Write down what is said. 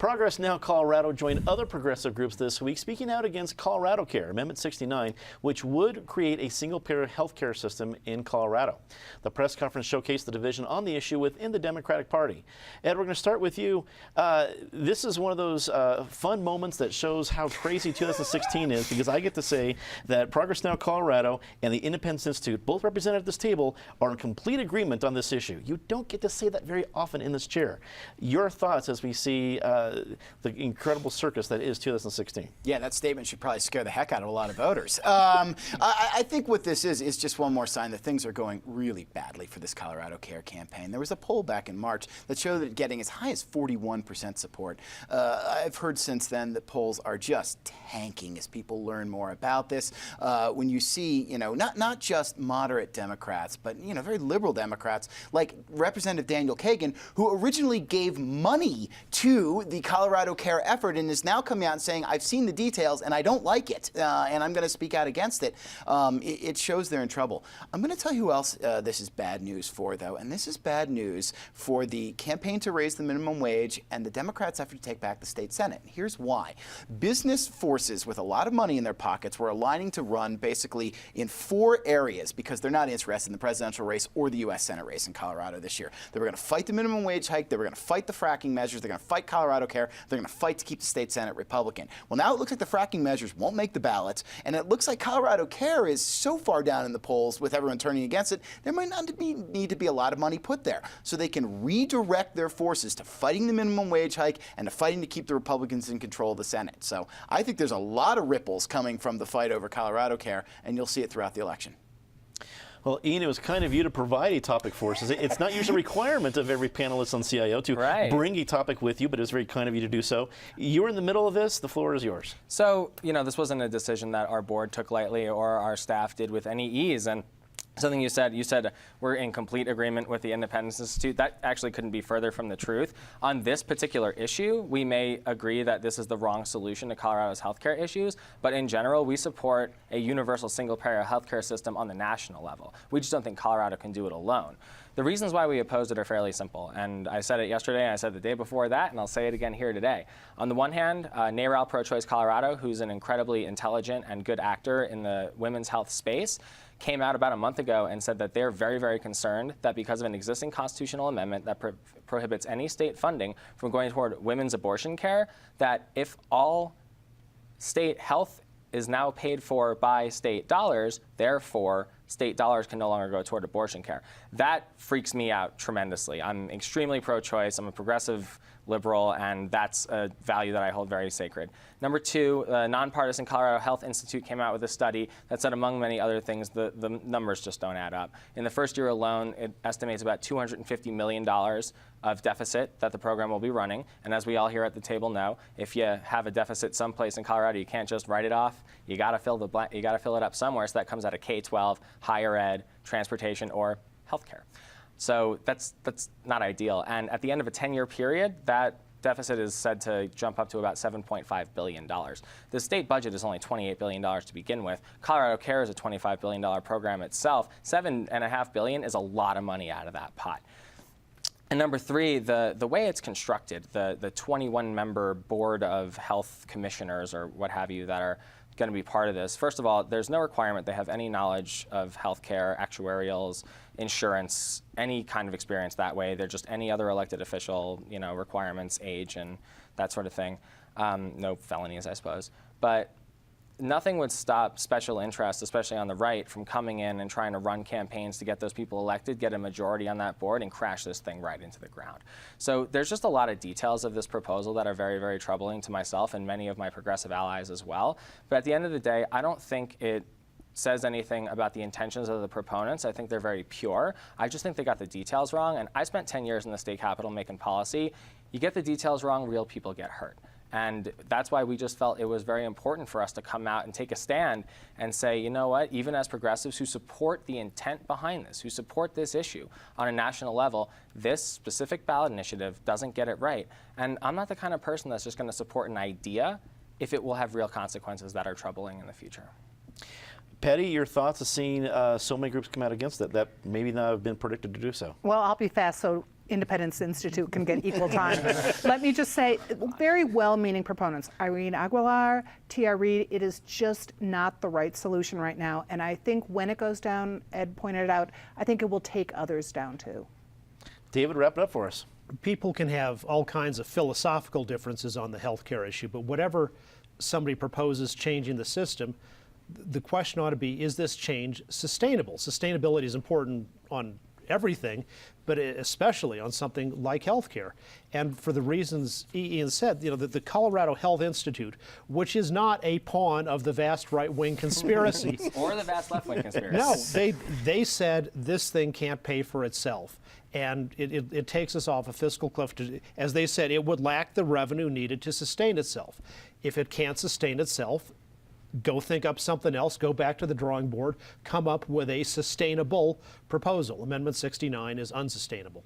Progress Now Colorado joined other progressive groups this week speaking out against Colorado Care, Amendment 69, which would create a single-payer health care system in Colorado. The press conference showcased the division on the issue within the Democratic Party. Ed, we're going to start with you. This is one of those fun moments that shows how crazy 2016 is, because I get to say that Progress Now Colorado and the Independence Institute, both represented at this table, are in complete agreement on this issue. You don't get to say that very often in this chair. Your thoughts as we see the incredible circus that is 2016. Yeah, that statement should probably scare the heck out of a lot of voters. I think what this is just one more sign that things are going really badly for this Colorado Care campaign. There was a poll back in March that showed it getting as high as 41% support. I've heard since then that polls are just tanking as people learn more about this. When you see, not just moderate Democrats, but, very liberal Democrats, like Representative Daniel Kagan, who originally gave money to the Colorado Care effort and is now coming out and saying, I've seen the details and I don't like it, and I'm going to speak out against it. It shows they're in trouble. I'm going to tell you who else this is bad news for, though, and this is bad news for the campaign to raise the minimum wage and the Democrats' effort to take back the state Senate. Here's why. Business forces with a lot of money in their pockets were aligning to run basically in 4 areas because they're not interested in the presidential race or the U.S. Senate race in Colorado this year. They were going to fight the minimum wage hike. They were going to fight the fracking measures. They're going to fight Colorado Care. They're going to fight to keep the state Senate Republican. Well, now it looks like the fracking measures won't make the ballot, and it looks like Colorado Care is so far down in the polls with everyone turning against it, there might not need to be a lot of money put there. So they can redirect their forces to fighting the minimum wage hike and to fighting to keep the Republicans in control of the Senate. So I think there's a lot of ripples coming from the fight over Colorado Care, and you'll see it throughout the election. Well, Ian, it was kind of you to provide a topic for us. It's not usually a requirement of every panelist on CIO to bring a topic with you, but it was very kind of you to do so. You were in the middle of this. The floor is yours. So, this wasn't a decision that our board took lightly or our staff did with any ease. And something you said we're in complete agreement with the Independence Institute. That actually couldn't be further from the truth. On this particular issue, we may agree that this is the wrong solution to Colorado's healthcare issues, but in general, we support a universal single-payer healthcare system on the national level. We just don't think Colorado can do it alone. The reasons why we opposed it are fairly simple, and I said it yesterday, and I said the day before that, and I'll say it again here today. On the one hand, NARAL Pro-Choice Colorado, who's an incredibly intelligent and good actor in the women's health space, came out about a month ago and said that they're very, very concerned that because of an existing constitutional amendment that prohibits any state funding from going toward women's abortion care, that if all state health is now paid for by state dollars, therefore state dollars can no longer go toward abortion care. That freaks me out tremendously. I'm extremely pro-choice. I'm a progressive liberal, and that's a value that I hold very sacred. Number 2, the nonpartisan Colorado Health Institute came out with a study that said, among many other things, the numbers just don't add up. In the first year alone, it estimates about $250 million of deficit that the program will be running. And as we all here at the table know, if you have a deficit someplace in Colorado, you can't just write it off. You got to fill it up somewhere. So that comes out of K-12, higher ed, transportation, or healthcare. So that's not ideal. And at the end of a 10-year period, that deficit is said to jump up to about $7.5 billion. The state budget is only $28 billion to begin with. Colorado Care is a $25 billion program itself. $7.5 billion is a lot of money out of that pot. And number 3, the way it's constructed, the 21-member board of health commissioners or what have you that are going to be part of this. First of all, there's no requirement they have any knowledge of healthcare, actuarials, insurance, any kind of experience that way. They're just any other elected official, requirements, age, and that sort of thing. No felonies, I suppose. But nothing would stop special interests, especially on the right, from coming in and trying to run campaigns to get those people elected, get a majority on that board, and crash this thing right into the ground. So there's just a lot of details of this proposal that are very, very troubling to myself and many of my progressive allies as well. But at the end of the day, I don't think it says anything about the intentions of the proponents. I think they're very pure. I just think they got the details wrong. And I spent 10 years in the state capitol making policy. You get the details wrong, real people get hurt. And that's why we just felt it was very important for us to come out and take a stand and say, you know what, even as progressives who support the intent behind this, who support this issue on a national level, this specific ballot initiative doesn't get it right. And I'm not the kind of person that's just going to support an idea if it will have real consequences that are troubling in the future. Patty, your thoughts of seeing so many groups come out against it that maybe not have been predicted to do so? Well, I'll be fast so Independence Institute can get equal time. Let me just say, very well-meaning proponents, Irene Aguilar, T.R. Reid, it is just not the right solution right now. And I think when it goes down, Ed pointed it out, I think it will take others down too. David, wrap it up for us. People can have all kinds of philosophical differences on the healthcare issue, but whatever somebody proposes changing the system, the question ought to be, is this change sustainable? Sustainability is important on everything, but especially on something like healthcare. And for the reasons Ian said, the Colorado Health Institute, which is not a pawn of the vast right-wing conspiracy. Or the vast left-wing conspiracy. No, they said this thing can't pay for itself. And it takes us off a fiscal cliff. As they said, it would lack the revenue needed to sustain itself. If it can't sustain itself, go think up something else, go back to the drawing board, come up with a sustainable proposal. Amendment 69 is unsustainable.